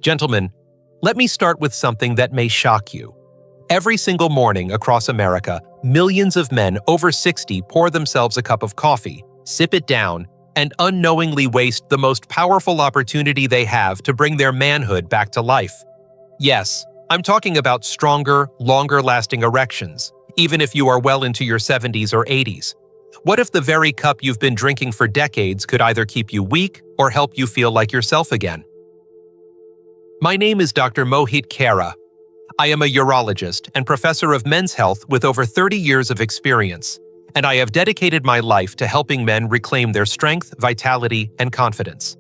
Gentlemen, let me start with something that may shock you. Every single morning across America, millions of men over 60 pour themselves a cup of coffee, sip it down, and unknowingly waste the most powerful opportunity they have to bring their manhood back to life. Yes, I'm talking about stronger, longer-lasting erections, even if you are well into your 70s or 80s. What if the very cup you've been drinking for decades could either keep you weak or help you feel like yourself again? My name is Dr. Mohit Khera. I am a urologist and professor of men's health with over 30 years of experience, and I have dedicated my life to helping men reclaim their strength, vitality, and confidence.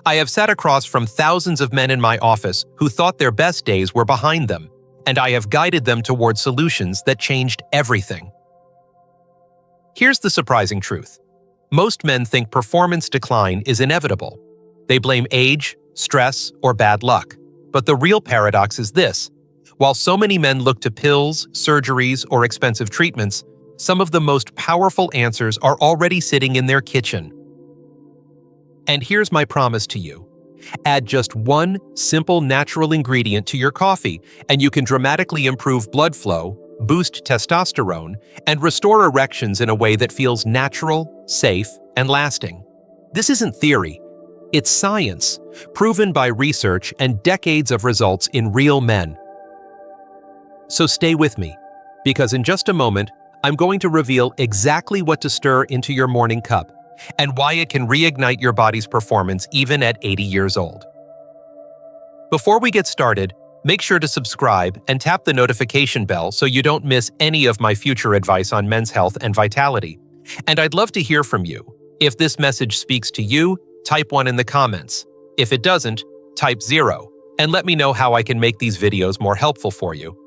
I have sat across from thousands of men in my office who thought their best days were behind them, and I have guided them toward solutions that changed everything. Here's the surprising truth. Most men think performance decline is inevitable. They blame age, stress, or bad luck. But the real paradox is this. While so many men look to pills, surgeries, or expensive treatments, some of the most powerful answers are already sitting in their kitchen. And here's my promise to you. Add just one simple natural ingredient to your coffee, and you can dramatically improve blood flow, boost testosterone, and restore erections in a way that feels natural, safe, and lasting. This isn't theory. It's science, proven by research and decades of results in real men. So stay with me, because in just a moment, I'm going to reveal exactly what to stir into your morning cup and why it can reignite your body's performance even at 80 years old. Before we get started, make sure to subscribe and tap the notification bell so you don't miss any of my future advice on men's health and vitality. And I'd love to hear from you. If this message speaks to you, type 1 in the comments. If it doesn't, type 0, and let me know how I can make these videos more helpful for you.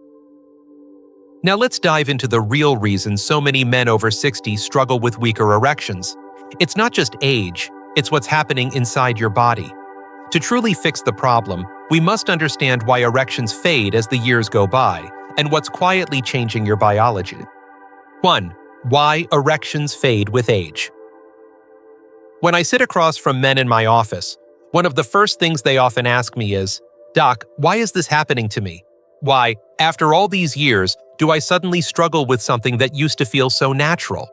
Now let's dive into the real reason so many men over 60 struggle with weaker erections. It's not just age, it's what's happening inside your body. To truly fix the problem, we must understand why erections fade as the years go by, and what's quietly changing your biology. 1. Why erections fade with age. When I sit across from men in my office, one of the first things they often ask me is, "Doc, why is this happening to me? Why, after all these years, do I suddenly struggle with something that used to feel so natural?"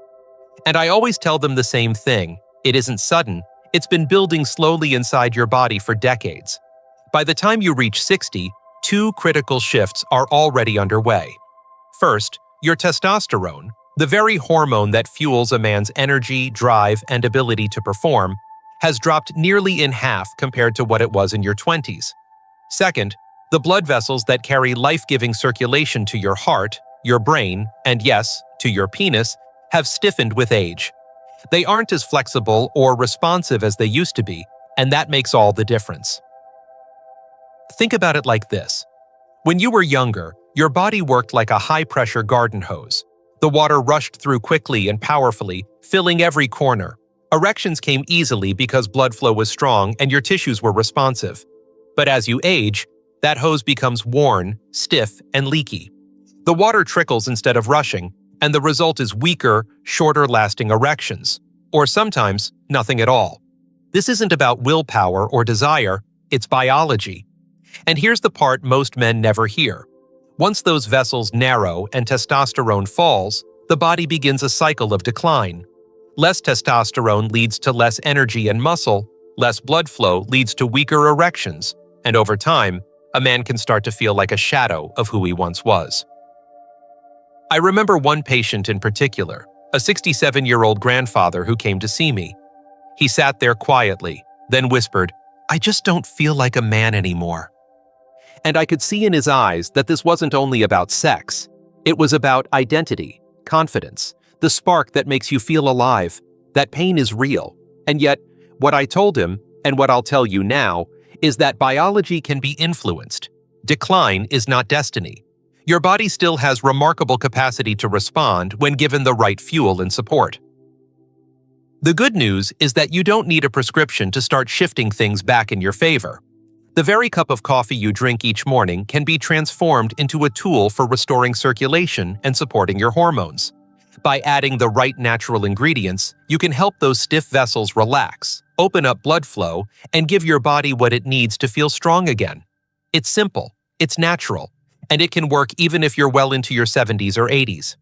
And I always tell them the same thing. It isn't sudden. It's been building slowly inside your body for decades. By the time you reach 60, 2 critical shifts are already underway. First, your testosterone, the very hormone that fuels a man's energy, drive, and ability to perform, has dropped nearly in half compared to what it was in your 20s. Second, the blood vessels that carry life-giving circulation to your heart, your brain, and yes, to your penis, have stiffened with age. They aren't as flexible or responsive as they used to be, and that makes all the difference. Think about it like this. When you were younger, your body worked like a high-pressure garden hose. The water rushed through quickly and powerfully, filling every corner. Erections came easily because blood flow was strong and your tissues were responsive. But as you age, that hose becomes worn, stiff, and leaky. The water trickles instead of rushing, and the result is weaker, shorter-lasting erections, or sometimes nothing at all. This isn't about willpower or desire, it's biology. And here's the part most men never hear. Once those vessels narrow and testosterone falls, the body begins a cycle of decline. Less testosterone leads to less energy and muscle, less blood flow leads to weaker erections, and over time, a man can start to feel like a shadow of who he once was. I remember one patient in particular, a 67-year-old grandfather who came to see me. He sat there quietly, then whispered, "I just don't feel like a man anymore." And I could see in his eyes that this wasn't only about sex. It was about identity, confidence, the spark that makes you feel alive. That pain is real. And yet, what I told him, and what I'll tell you now, is that biology can be influenced. Decline is not destiny. Your body still has remarkable capacity to respond when given the right fuel and support. The good news is that you don't need a prescription to start shifting things back in your favor. The very cup of coffee you drink each morning can be transformed into a tool for restoring circulation and supporting your hormones. By adding the right natural ingredients, you can help those stiff vessels relax, open up blood flow, and give your body what it needs to feel strong again. It's simple, it's natural, and it can work even if you're well into your 70s or 80s.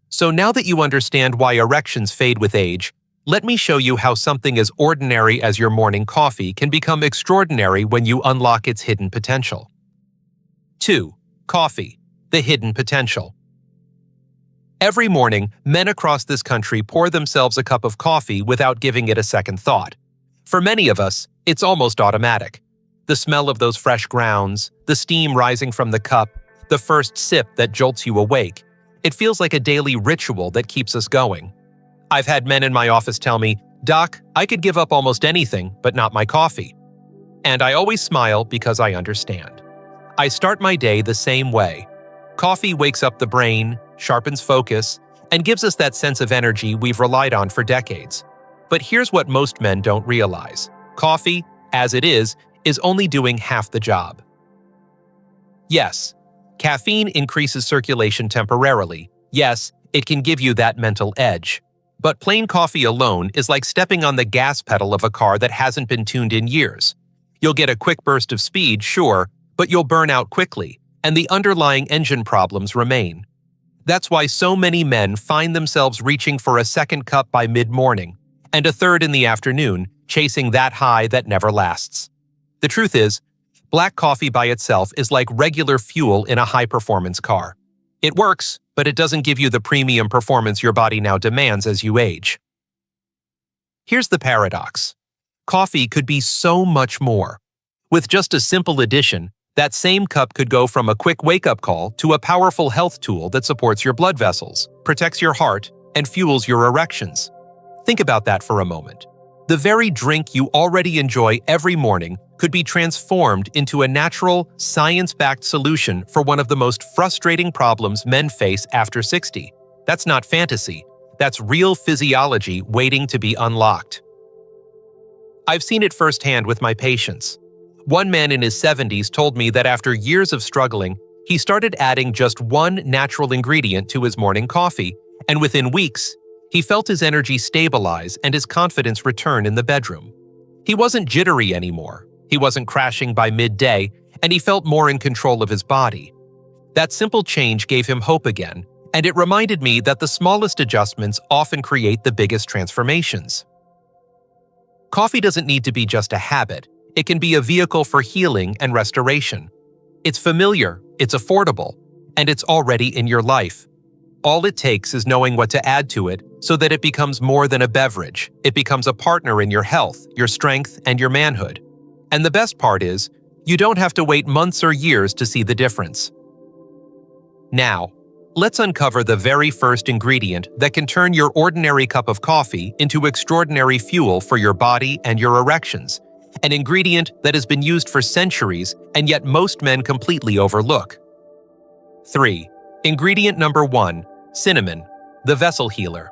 So now that you understand why erections fade with age, let me show you how something as ordinary as your morning coffee can become extraordinary when you unlock its hidden potential. 2. Coffee, the hidden potential. Every morning, men across this country pour themselves a cup of coffee without giving it a second thought. For many of us, it's almost automatic. The smell of those fresh grounds, the steam rising from the cup, the first sip that jolts you awake. It feels like a daily ritual that keeps us going. I've had men in my office tell me, "Doc, I could give up almost anything, but not my coffee." And I always smile because I understand. I start my day the same way. Coffee wakes up the brain, sharpens focus, and gives us that sense of energy we've relied on for decades. But here's what most men don't realize. Coffee, as it is only doing half the job. Yes, caffeine increases circulation temporarily. Yes, it can give you that mental edge. But plain coffee alone is like stepping on the gas pedal of a car that hasn't been tuned in years. You'll get a quick burst of speed, sure, but you'll burn out quickly, and the underlying engine problems remain. That's why so many men find themselves reaching for a second cup by mid-morning, and a third in the afternoon, chasing that high that never lasts. The truth is, black coffee by itself is like regular fuel in a high-performance car. It works, but it doesn't give you the premium performance your body now demands as you age. Here's the paradox. Coffee could be so much more. With just a simple addition, that same cup could go from a quick wake-up call to a powerful health tool that supports your blood vessels, protects your heart, and fuels your erections. Think about that for a moment. The very drink you already enjoy every morning could be transformed into a natural, science-backed solution for one of the most frustrating problems men face after 60. That's not fantasy. That's real physiology waiting to be unlocked. I've seen it firsthand with my patients. One man in his 70s told me that after years of struggling, he started adding just one natural ingredient to his morning coffee, and within weeks, he felt his energy stabilize and his confidence return in the bedroom. He wasn't jittery anymore, he wasn't crashing by midday, and he felt more in control of his body. That simple change gave him hope again, and it reminded me that the smallest adjustments often create the biggest transformations. Coffee doesn't need to be just a habit. It can be a vehicle for healing and restoration. It's familiar, it's affordable, and it's already in your life. All it takes is knowing what to add to it so that it becomes more than a beverage. It becomes a partner in your health, your strength, and your manhood. And the best part is, you don't have to wait months or years to see the difference. Now, let's uncover the very first ingredient that can turn your ordinary cup of coffee into extraordinary fuel for your body and your erections. An ingredient that has been used for centuries and yet most men completely overlook. 3. Ingredient number 1, cinnamon, the vessel healer.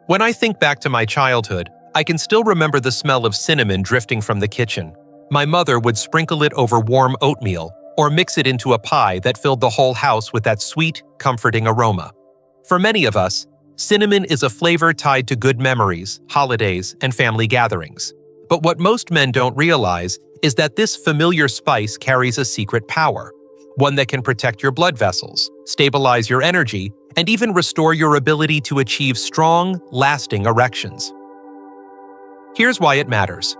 When I think back to my childhood, I can still remember the smell of cinnamon drifting from the kitchen. My mother would sprinkle it over warm oatmeal or mix it into a pie that filled the whole house with that sweet, comforting aroma. For many of us, cinnamon is a flavor tied to good memories, holidays, and family gatherings. But what most men don't realize is that this familiar spice carries a secret power, one that can protect your blood vessels, stabilize your energy, and even restore your ability to achieve strong, lasting erections. Here's why it matters.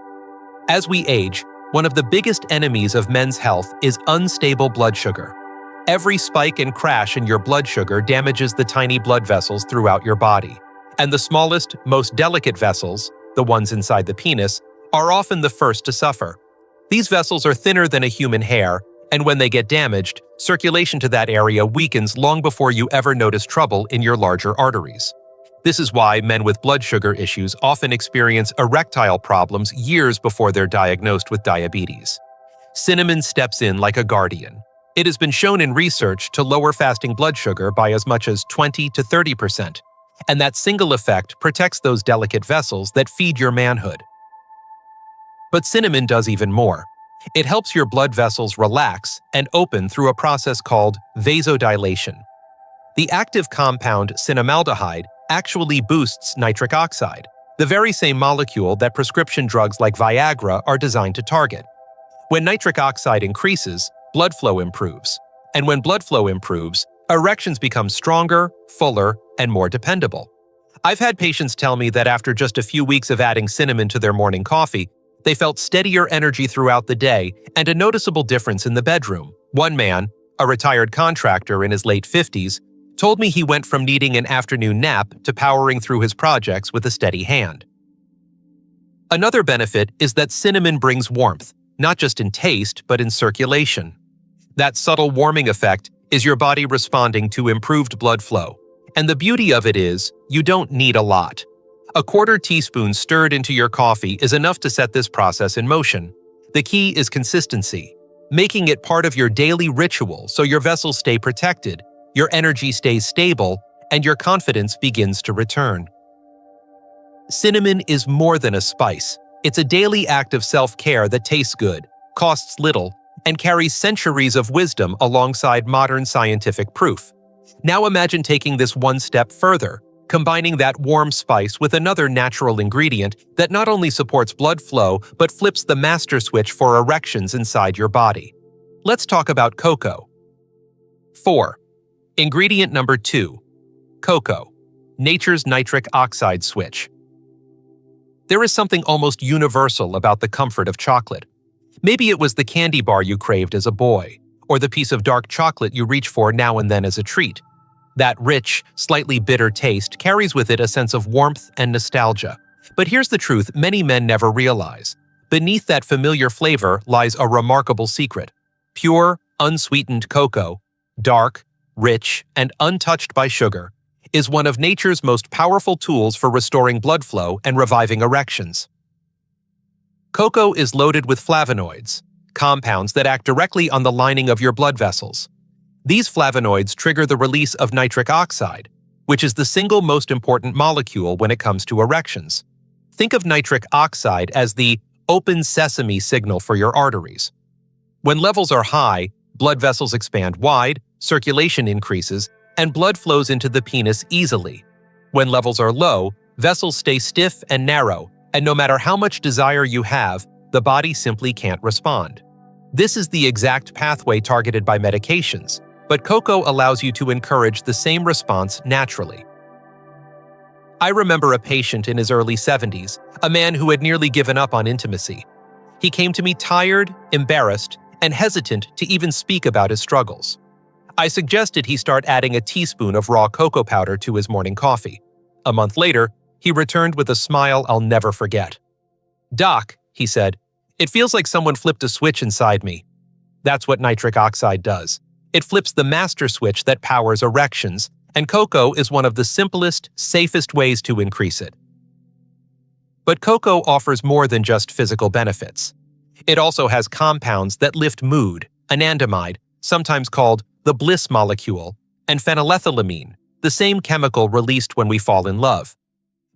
As we age, one of the biggest enemies of men's health is unstable blood sugar. Every spike and crash in your blood sugar damages the tiny blood vessels throughout your body. And the smallest, most delicate vessels, the ones inside the penis, are often the first to suffer. These vessels are thinner than a human hair, and when they get damaged, circulation to that area weakens long before you ever notice trouble in your larger arteries. This is why men with blood sugar issues often experience erectile problems years before they're diagnosed with diabetes. Cinnamon steps in like a guardian. It has been shown in research to lower fasting blood sugar by as much as 20 to 30%, and that single effect protects those delicate vessels that feed your manhood. But cinnamon does even more. It helps your blood vessels relax and open through a process called vasodilation. The active compound cinnamaldehyde actually boosts nitric oxide, the very same molecule that prescription drugs like Viagra are designed to target. When nitric oxide increases, blood flow improves. And when blood flow improves, erections become stronger, fuller, and more dependable. I've had patients tell me that after just a few weeks of adding cinnamon to their morning coffee, they felt steadier energy throughout the day and a noticeable difference in the bedroom. One man, a retired contractor in his late 50s, told me he went from needing an afternoon nap to powering through his projects with a steady hand. Another benefit is that cinnamon brings warmth, not just in taste, but in circulation. That subtle warming effect is your body responding to improved blood flow. And the beauty of it is, you don't need a lot. A quarter teaspoon stirred into your coffee is enough to set this process in motion. The key is consistency, making it part of your daily ritual so your vessels stay protected, your energy stays stable, and your confidence begins to return. Cinnamon is more than a spice. It's a daily act of self-care that tastes good, costs little, and carries centuries of wisdom alongside modern scientific proof. Now imagine taking this one step further, combining that warm spice with another natural ingredient that not only supports blood flow but flips the master switch for erections inside your body. Let's talk about cocoa. 4. Ingredient number 2. Cocoa, nature's nitric oxide switch. There is something almost universal about the comfort of chocolate. Maybe it was the candy bar you craved as a boy, or the piece of dark chocolate you reach for now and then as a treat. That rich, slightly bitter taste carries with it a sense of warmth and nostalgia. But here's the truth many men never realize. Beneath that familiar flavor lies a remarkable secret. Pure, unsweetened cocoa, dark, rich, and untouched by sugar, is one of nature's most powerful tools for restoring blood flow and reviving erections. Cocoa is loaded with flavonoids, compounds that act directly on the lining of your blood vessels. These flavonoids trigger the release of nitric oxide, which is the single most important molecule when it comes to erections. Think of nitric oxide as the open sesame signal for your arteries. When levels are high, blood vessels expand wide, circulation increases, and blood flows into the penis easily. When levels are low, vessels stay stiff and narrow, and no matter how much desire you have, the body simply can't respond. This is the exact pathway targeted by medications, but cocoa allows you to encourage the same response naturally. I remember a patient in his early 70s, a man who had nearly given up on intimacy. He came to me tired, embarrassed, and hesitant to even speak about his struggles. I suggested he start adding a teaspoon of raw cocoa powder to his morning coffee. A month later, he returned with a smile I'll never forget. "Doc," he said, "it feels like someone flipped a switch inside me." That's what nitric oxide does. It flips the master switch that powers erections, and cocoa is one of the simplest, safest ways to increase it. But cocoa offers more than just physical benefits. It also has compounds that lift mood, anandamide, sometimes called the bliss molecule, and phenylethylamine, the same chemical released when we fall in love.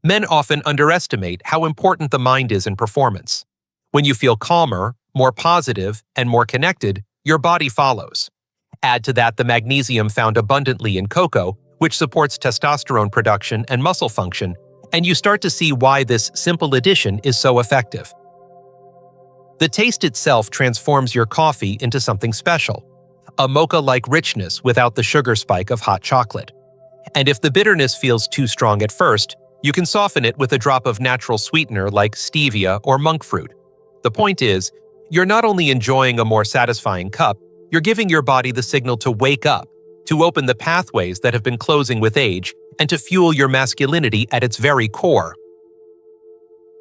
Men often underestimate how important the mind is in performance. When you feel calmer, more positive, and more connected, your body follows. Add to that the magnesium found abundantly in cocoa, which supports testosterone production and muscle function, and you start to see why this simple addition is so effective. The taste itself transforms your coffee into something special, a mocha-like richness without the sugar spike of hot chocolate. And if the bitterness feels too strong at first, you can soften it with a drop of natural sweetener like stevia or monk fruit. The point is, you're not only enjoying a more satisfying cup, you're giving your body the signal to wake up, to open the pathways that have been closing with age, and to fuel your masculinity at its very core.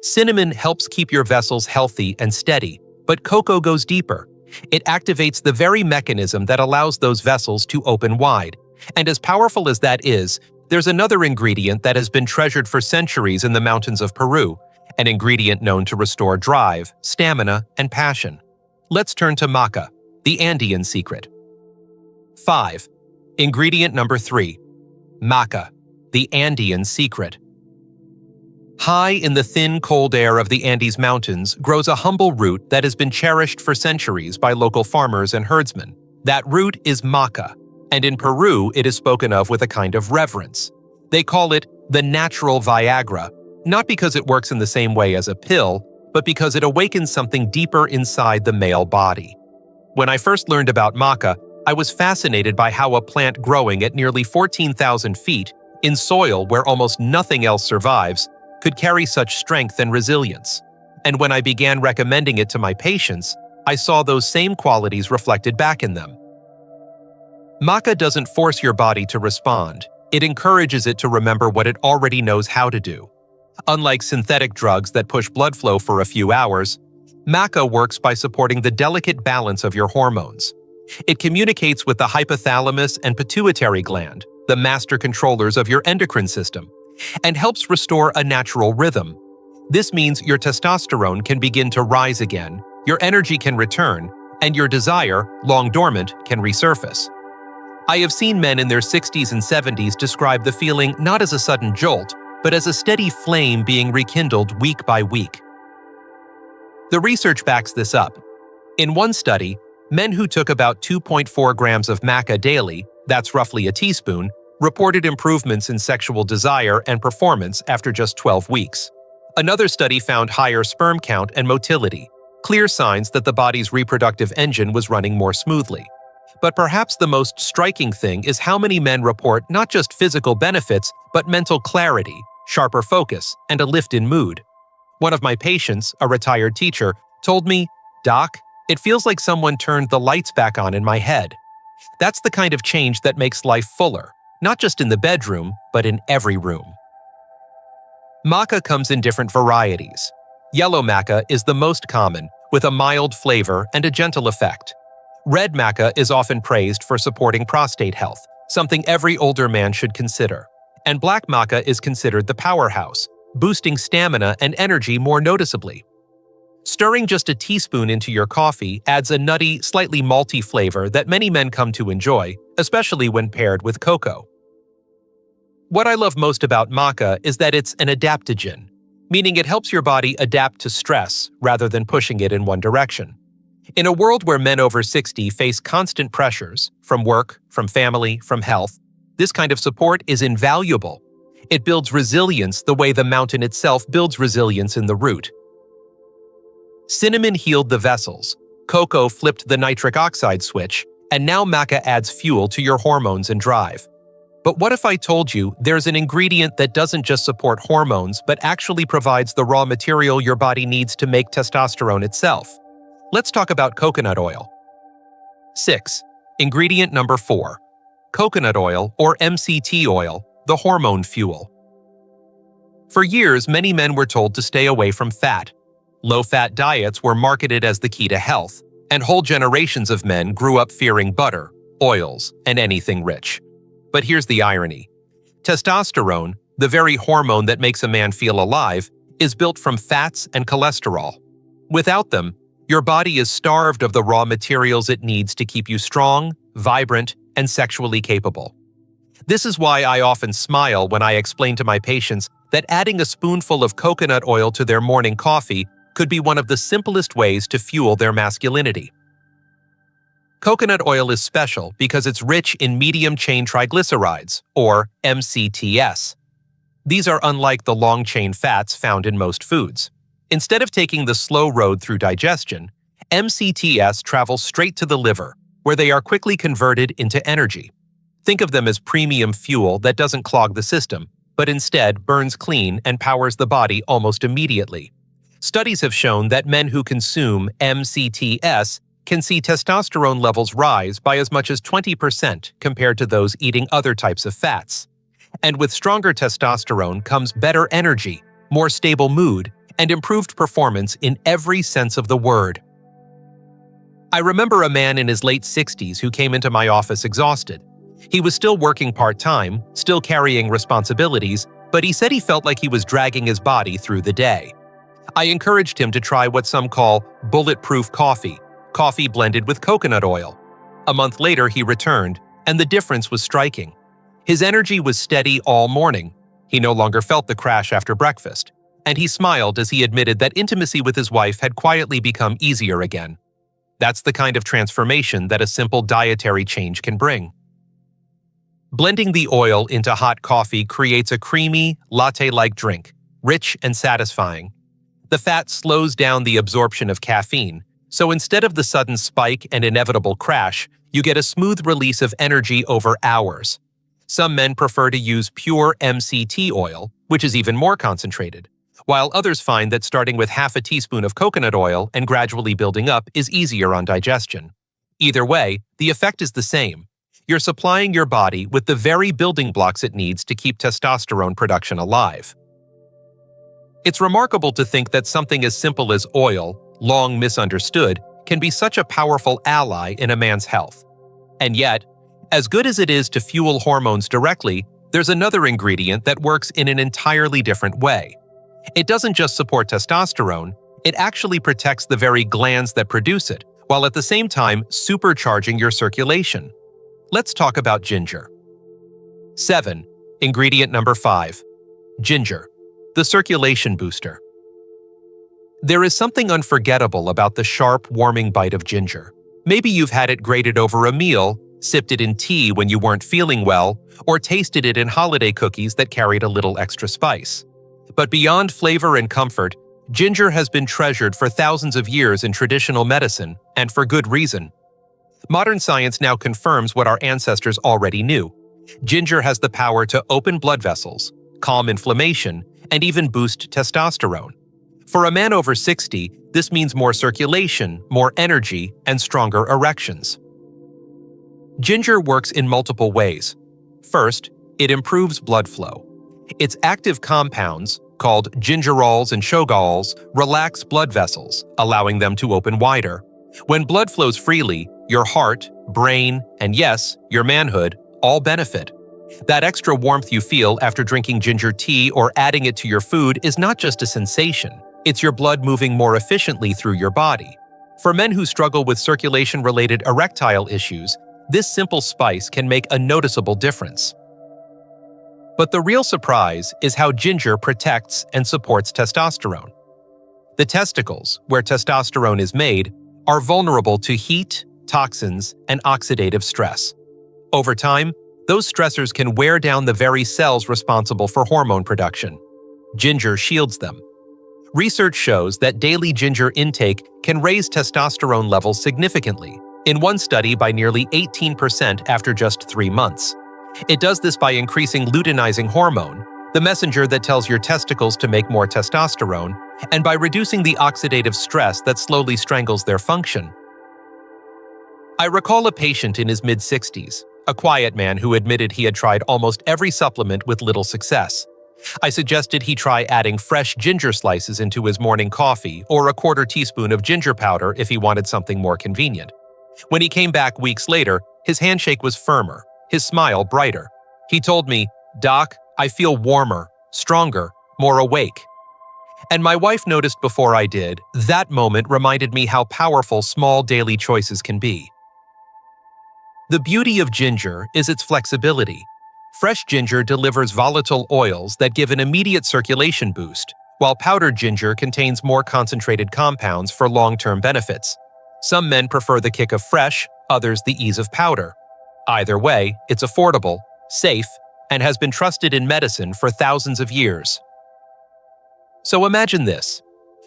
Cinnamon helps keep your vessels healthy and steady, but cocoa goes deeper. It activates the very mechanism that allows those vessels to open wide. And as powerful as that is, there's another ingredient that has been treasured for centuries in the mountains of Peru, an ingredient known to restore drive, stamina, and passion. Let's turn to Maca, the Andean secret. 5. Ingredient number 3. Maca, the Andean secret. High in the thin, cold air of the Andes Mountains grows a humble root that has been cherished for centuries by local farmers and herdsmen. That root is maca, and in Peru it is spoken of with a kind of reverence. They call it the natural Viagra, not because it works in the same way as a pill, but because it awakens something deeper inside the male body. When I first learned about Maca, I was fascinated by how a plant growing at nearly 14,000 feet, in soil where almost nothing else survives, could carry such strength and resilience. And when I began recommending it to my patients, I saw those same qualities reflected back in them. Maca doesn't force your body to respond. It encourages it to remember what it already knows how to do. Unlike synthetic drugs that push blood flow for a few hours, Maca works by supporting the delicate balance of your hormones. It communicates with the hypothalamus and pituitary gland, the master controllers of your endocrine system, and helps restore a natural rhythm. This means your testosterone can begin to rise again, your energy can return, and your desire, long dormant, can resurface. I have seen men in their 60s and 70s describe the feeling not as a sudden jolt, but as a steady flame being rekindled week by week. The research backs this up. In one study, men who took about 2.4 grams of Maca daily, that's roughly a teaspoon, reported improvements in sexual desire and performance after just 12 weeks. Another study found higher sperm count and motility, clear signs that the body's reproductive engine was running more smoothly. But perhaps the most striking thing is how many men report not just physical benefits, but mental clarity, sharper focus, and a lift in mood. One of my patients, a retired teacher, told me, "Doc, it feels like someone turned the lights back on in my head." That's the kind of change that makes life fuller, not just in the bedroom, but in every room. Maca comes in different varieties. Yellow Maca is the most common, with a mild flavor and a gentle effect. Red Maca is often praised for supporting prostate health, something every older man should consider. And black Maca is considered the powerhouse, boosting stamina and energy more noticeably. Stirring just a teaspoon into your coffee adds a nutty, slightly malty flavor that many men come to enjoy, especially when paired with cocoa. What I love most about Maca is that it's an adaptogen, meaning it helps your body adapt to stress rather than pushing it in one direction. In a world where men over 60 face constant pressures, from work, from family, from health, this kind of support is invaluable. It builds resilience the way the mountain itself builds resilience in the root. Cinnamon healed the vessels, cocoa flipped the nitric oxide switch, and now Maca adds fuel to your hormones and drive. But what if I told you there's an ingredient that doesn't just support hormones but actually provides the raw material your body needs to make testosterone itself? Let's talk about coconut oil. 6. Ingredient number 4. Coconut oil, or MCT oil, the hormone fuel. For years, many men were told to stay away from fat. Low-fat diets were marketed as the key to health, and whole generations of men grew up fearing butter, oils, and anything rich. But here's the irony. Testosterone, the very hormone that makes a man feel alive, is built from fats and cholesterol. Without them, your body is starved of the raw materials it needs to keep you strong, vibrant, and sexually capable. This is why I often smile when I explain to my patients that adding a spoonful of coconut oil to their morning coffee could be one of the simplest ways to fuel their masculinity. Coconut oil is special because it's rich in medium-chain triglycerides, or MCTs. These are unlike the long-chain fats found in most foods. Instead of taking the slow road through digestion, MCTs travel straight to the liver, where they are quickly converted into energy. Think of them as premium fuel that doesn't clog the system, but instead burns clean and powers the body almost immediately. Studies have shown that men who consume MCTs can see testosterone levels rise by as much as 20% compared to those eating other types of fats. And with stronger testosterone comes better energy, more stable mood, and improved performance in every sense of the word. I remember a man in his late 60s who came into my office exhausted. He was still working part-time, still carrying responsibilities, but he said he felt like he was dragging his body through the day. I encouraged him to try what some call bulletproof coffee blended with coconut oil. A month later, he returned, and the difference was striking. His energy was steady all morning. He no longer felt the crash after breakfast, and he smiled as he admitted that intimacy with his wife had quietly become easier again. That's the kind of transformation that a simple dietary change can bring. Blending the oil into hot coffee creates a creamy, latte-like drink, rich and satisfying. The fat slows down the absorption of caffeine, so instead of the sudden spike and inevitable crash, you get a smooth release of energy over hours. Some men prefer to use pure MCT oil, which is even more concentrated, while others find that starting with half a teaspoon of coconut oil and gradually building up is easier on digestion. Either way, the effect is the same. You're supplying your body with the very building blocks it needs to keep testosterone production alive. It's remarkable to think that something as simple as oil, long misunderstood, can be such a powerful ally in a man's health. And yet, as good as it is to fuel hormones directly, there's another ingredient that works in an entirely different way. It doesn't just support testosterone, it actually protects the very glands that produce it, while at the same time supercharging your circulation. Let's talk about ginger. 7. Ingredient number 5. Ginger, the circulation booster. There is something unforgettable about the sharp, warming bite of ginger. Maybe you've had it grated over a meal, sipped it in tea when you weren't feeling well, or tasted it in holiday cookies that carried a little extra spice. But beyond flavor and comfort, ginger has been treasured for thousands of years in traditional medicine, and for good reason. Modern science now confirms what our ancestors already knew. Ginger has the power to open blood vessels, calm inflammation, and even boost testosterone. For a man over 60, this means more circulation, more energy, and stronger erections. Ginger works in multiple ways. First, it improves blood flow. Its active compounds, called gingerols and shogaols, relax blood vessels, allowing them to open wider. When blood flows freely, your heart, brain, and yes, your manhood all benefit. That extra warmth you feel after drinking ginger tea or adding it to your food is not just a sensation. It's your blood moving more efficiently through your body. For men who struggle with circulation-related erectile issues, this simple spice can make a noticeable difference. But the real surprise is how ginger protects and supports testosterone. The testicles, where testosterone is made, are vulnerable to heat, toxins, and oxidative stress. Over time, those stressors can wear down the very cells responsible for hormone production. Ginger shields them. Research shows that daily ginger intake can raise testosterone levels significantly, in one study by nearly 18% after just 3 months. It does this by increasing luteinizing hormone, the messenger that tells your testicles to make more testosterone, and by reducing the oxidative stress that slowly strangles their function. I recall a patient in his mid-60s, a quiet man who admitted he had tried almost every supplement with little success. I suggested he try adding fresh ginger slices into his morning coffee or a quarter teaspoon of ginger powder if he wanted something more convenient. When he came back weeks later, his handshake was firmer, his smile brighter. He told me, "Doc, I feel warmer, stronger, more awake." And my wife noticed before I did. That moment reminded me how powerful small daily choices can be. The beauty of ginger is its flexibility. Fresh ginger delivers volatile oils that give an immediate circulation boost, while powdered ginger contains more concentrated compounds for long-term benefits. Some men prefer the kick of fresh, others the ease of powder. Either way, it's affordable, safe, and has been trusted in medicine for thousands of years. So imagine this.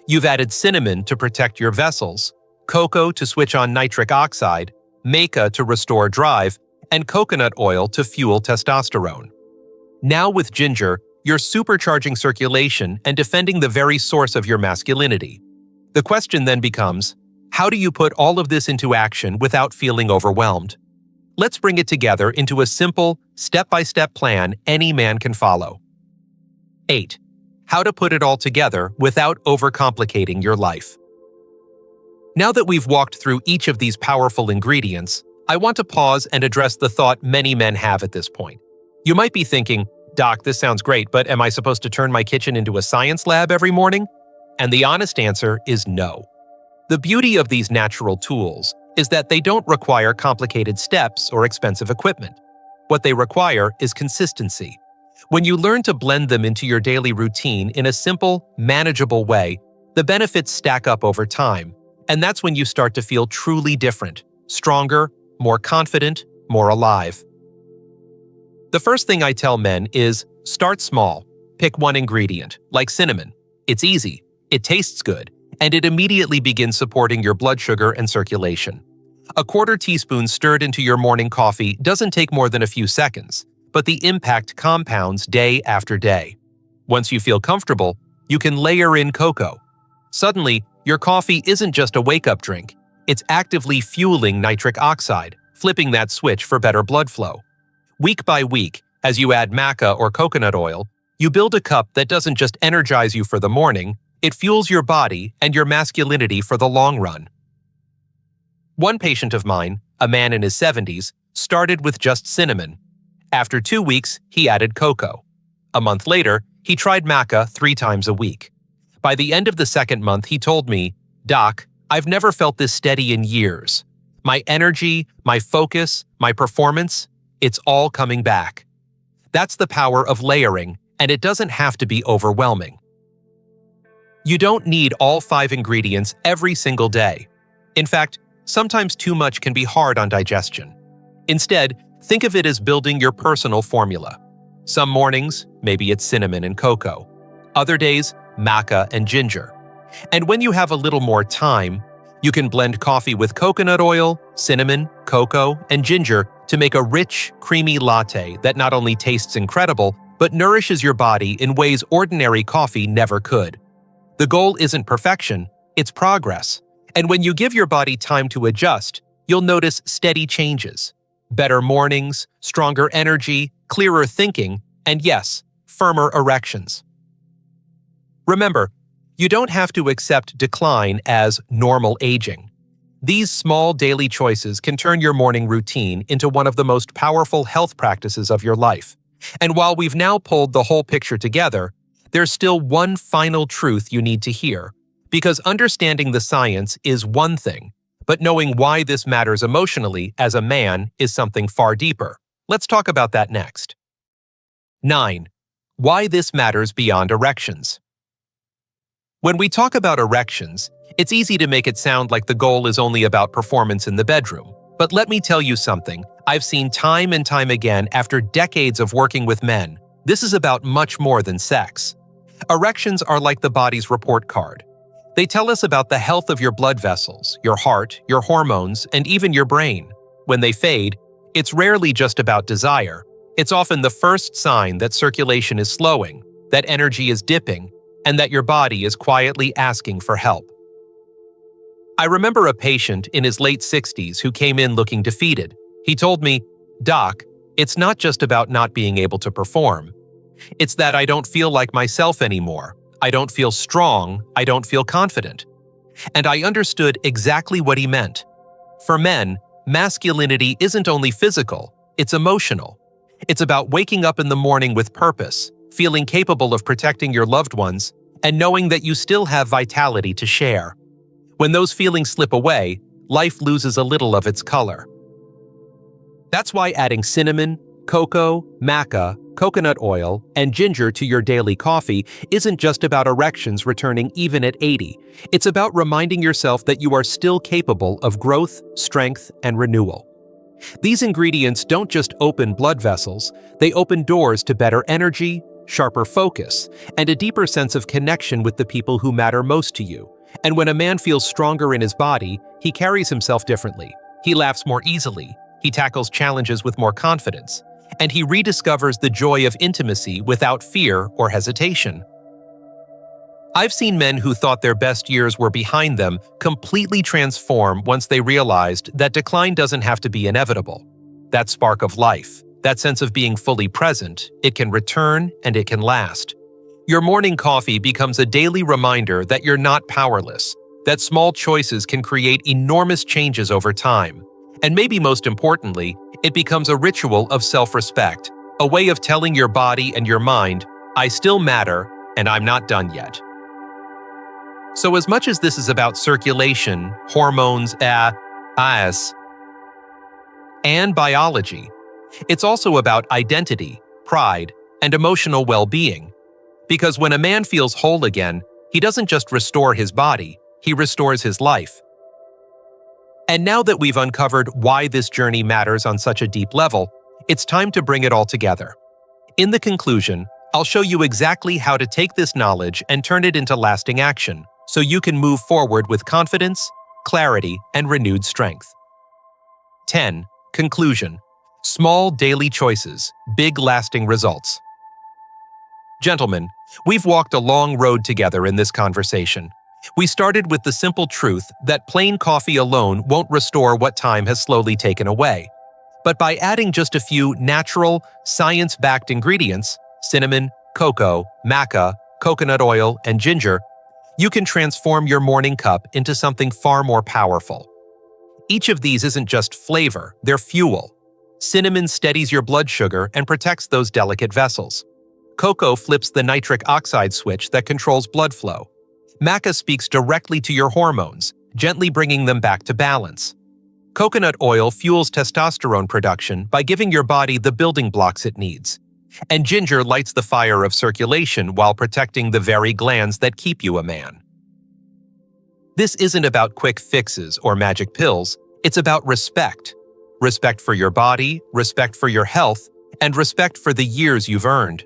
You've added cinnamon to protect your vessels, cocoa to switch on nitric oxide, Maca to restore drive, and coconut oil to fuel testosterone. Now with ginger, you're supercharging circulation and defending the very source of your masculinity. The question then becomes, how do you put all of this into action without feeling overwhelmed? Let's bring it together into a simple, step-by-step plan any man can follow. 8. How to put it all together without overcomplicating your life. Now that we've walked through each of these powerful ingredients, I want to pause and address the thought many men have at this point. You might be thinking, "Doc, this sounds great, but am I supposed to turn my kitchen into a science lab every morning?" And the honest answer is no. The beauty of these natural tools is that they don't require complicated steps or expensive equipment. What they require is consistency. When you learn to blend them into your daily routine in a simple, manageable way, the benefits stack up over time, and that's when you start to feel truly different, stronger, more confident, more alive. The first thing I tell men is, start small. Pick one ingredient, like cinnamon. It's easy. It tastes good, and it immediately begins supporting your blood sugar and circulation. A quarter teaspoon stirred into your morning coffee doesn't take more than a few seconds, but the impact compounds day after day. Once you feel comfortable, you can layer in cocoa. Suddenly, your coffee isn't just a wake-up drink. It's actively fueling nitric oxide, flipping that switch for better blood flow. Week by week, as you add maca or coconut oil, you build a cup that doesn't just energize you for the morning, it fuels your body and your masculinity for the long run. One patient of mine, a man in his 70s, started with just cinnamon. After 2 weeks, he added cocoa. A month later, he tried maca 3 times a week. By the end of the second month, he told me, "Doc, I've never felt this steady in years. My energy, my focus, my performance, it's all coming back." That's the power of layering, and it doesn't have to be overwhelming. You don't need all 5 ingredients every single day. In fact, sometimes too much can be hard on digestion. Instead, think of it as building your personal formula. Some mornings, maybe it's cinnamon and cocoa. Other days, maca and ginger. And when you have a little more time, you can blend coffee with coconut oil, cinnamon, cocoa, and ginger to make a rich, creamy latte that not only tastes incredible, but nourishes your body in ways ordinary coffee never could. The goal isn't perfection, it's progress. And when you give your body time to adjust, you'll notice steady changes. Better mornings, stronger energy, clearer thinking, and yes, firmer erections. Remember, you don't have to accept decline as normal aging. These small daily choices can turn your morning routine into one of the most powerful health practices of your life. And while we've now pulled the whole picture together, there's still one final truth you need to hear. Because understanding the science is one thing, but knowing why this matters emotionally as a man is something far deeper. Let's talk about that next. 9. Why this matters beyond erections. When we talk about erections, it's easy to make it sound like the goal is only about performance in the bedroom. But let me tell you something I've seen time and time again after decades of working with men. This is about much more than sex. Erections are like the body's report card. They tell us about the health of your blood vessels, your heart, your hormones, and even your brain. When they fade, it's rarely just about desire. It's often the first sign that circulation is slowing, that energy is dipping, and that your body is quietly asking for help. I remember a patient in his late 60s who came in looking defeated. He told me, "Doc, it's not just about not being able to perform. It's that I don't feel like myself anymore. I don't feel strong, I don't feel confident." And I understood exactly what he meant. For men, masculinity isn't only physical, it's emotional. It's about waking up in the morning with purpose, feeling capable of protecting your loved ones, and knowing that you still have vitality to share. When those feelings slip away, life loses a little of its color. That's why adding cinnamon, cocoa, maca, coconut oil, and ginger to your daily coffee isn't just about erections returning even at 80. It's about reminding yourself that you are still capable of growth, strength, and renewal. These ingredients don't just open blood vessels, they open doors to better energy, sharper focus, and a deeper sense of connection with the people who matter most to you. And when a man feels stronger in his body, he carries himself differently. He laughs more easily, he tackles challenges with more confidence, and he rediscovers the joy of intimacy without fear or hesitation. I've seen men who thought their best years were behind them completely transform once they realized that decline doesn't have to be inevitable. That spark of life, that sense of being fully present, it can return and it can last. Your morning coffee becomes a daily reminder that you're not powerless, that small choices can create enormous changes over time. And maybe most importantly, it becomes a ritual of self-respect, a way of telling your body and your mind, "I still matter, and I'm not done yet." So as much as this is about circulation, hormones, and biology, it's also about identity, pride, and emotional well-being. Because when a man feels whole again, he doesn't just restore his body, he restores his life. And now that we've uncovered why this journey matters on such a deep level, it's time to bring it all together. In the conclusion, I'll show you exactly how to take this knowledge and turn it into lasting action, so you can move forward with confidence, clarity, and renewed strength. 10. Conclusion. Small daily choices, big lasting results. Gentlemen, we've walked a long road together in this conversation. We started with the simple truth that plain coffee alone won't restore what time has slowly taken away. But by adding just a few natural, science-backed ingredients, cinnamon, cocoa, maca, coconut oil, and ginger, you can transform your morning cup into something far more powerful. Each of these isn't just flavor, they're fuel. Cinnamon steadies your blood sugar and protects those delicate vessels. Cocoa flips the nitric oxide switch that controls blood flow. Maca speaks directly to your hormones, gently bringing them back to balance. Coconut oil fuels testosterone production by giving your body the building blocks it needs. And ginger lights the fire of circulation while protecting the very glands that keep you a man. This isn't about quick fixes or magic pills, it's about respect. Respect for your body, respect for your health, and respect for the years you've earned.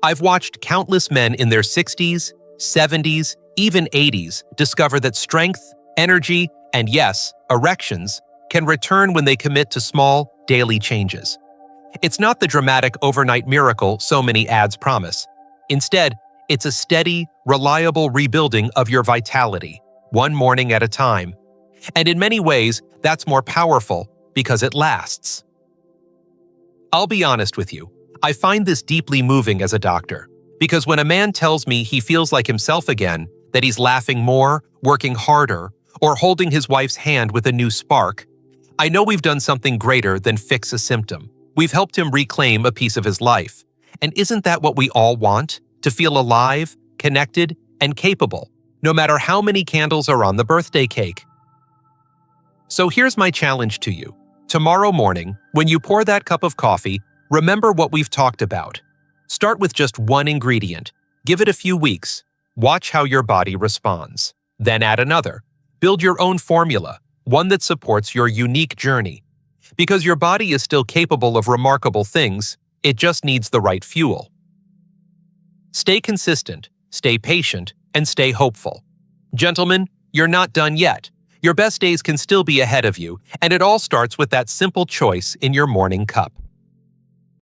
I've watched countless men in their 60s, 70s, even 80s discover that strength, energy, and yes, erections can return when they commit to small, daily changes. It's not the dramatic overnight miracle so many ads promise. Instead, it's a steady, reliable rebuilding of your vitality, one morning at a time. And in many ways, that's more powerful because it lasts. I'll be honest with you, I find this deeply moving as a doctor, because when a man tells me he feels like himself again, that he's laughing more, working harder, or holding his wife's hand with a new spark, I know we've done something greater than fix a symptom. We've helped him reclaim a piece of his life. And isn't that what we all want? To feel alive, connected, and capable, no matter how many candles are on the birthday cake. So here's my challenge to you. Tomorrow morning, when you pour that cup of coffee, remember what we've talked about. Start with just one ingredient. Give it a few weeks. Watch how your body responds. Then add another. Build your own formula, one that supports your unique journey. Because your body is still capable of remarkable things, it just needs the right fuel. Stay consistent, stay patient, and stay hopeful. Gentlemen, you're not done yet. Your best days can still be ahead of you, and it all starts with that simple choice in your morning cup.